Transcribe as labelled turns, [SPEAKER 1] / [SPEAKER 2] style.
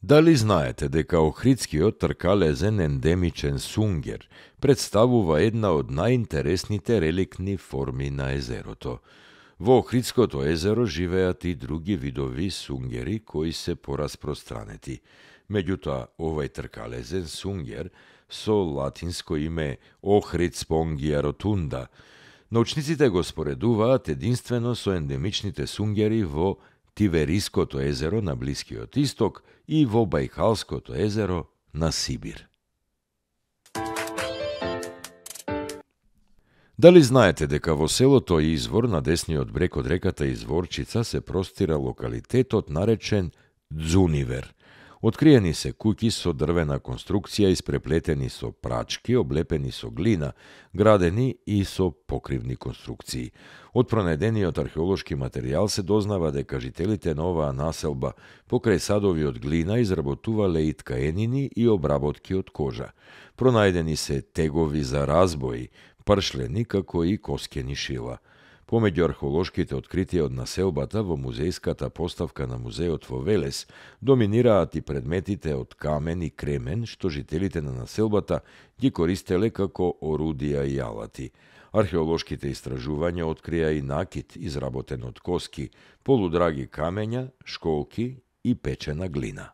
[SPEAKER 1] Дали знаете дека Охридскиот тркалезен ендемичен сунгер представува една од најинтересните реликтни форми на езерото? Во Охридското езеро живеат и други видови сунгери кои се пораспространети. Меѓутоа, овај тркалезен сунгер со латинско име Охрид спонгија ротунда, научниците го споредуваат единствено со ендемичните сунгери во Тивериското езеро на Блискиот Исток и во Бајкалското езеро на Сибир. Дали знаете дека во селото Извор на десниот брег од реката Изворчица се простира локалитетот наречен Дзунивер? Откриени се куќи со дрвена конструкција испреплетени со прачки, облепени со глина, градени и со покривни конструкции. Од пронајдениот археолошки материјал се дознава дека жителите на оваа населба покрај садови од глина изработувале и ткаенини и обработки од кожа. Пронајдени се тегови за разбои, пршлени како и коскени шила. Помеѓу археолошките откритија од населбата во музејската поставка на музеот во Велес доминираат и предметите од камен и кремен што жителите на населбата ги користеле како орудија и алати. Археолошките истражувања открија и накит изработен од коски, полудраги камења, школки и печена глина.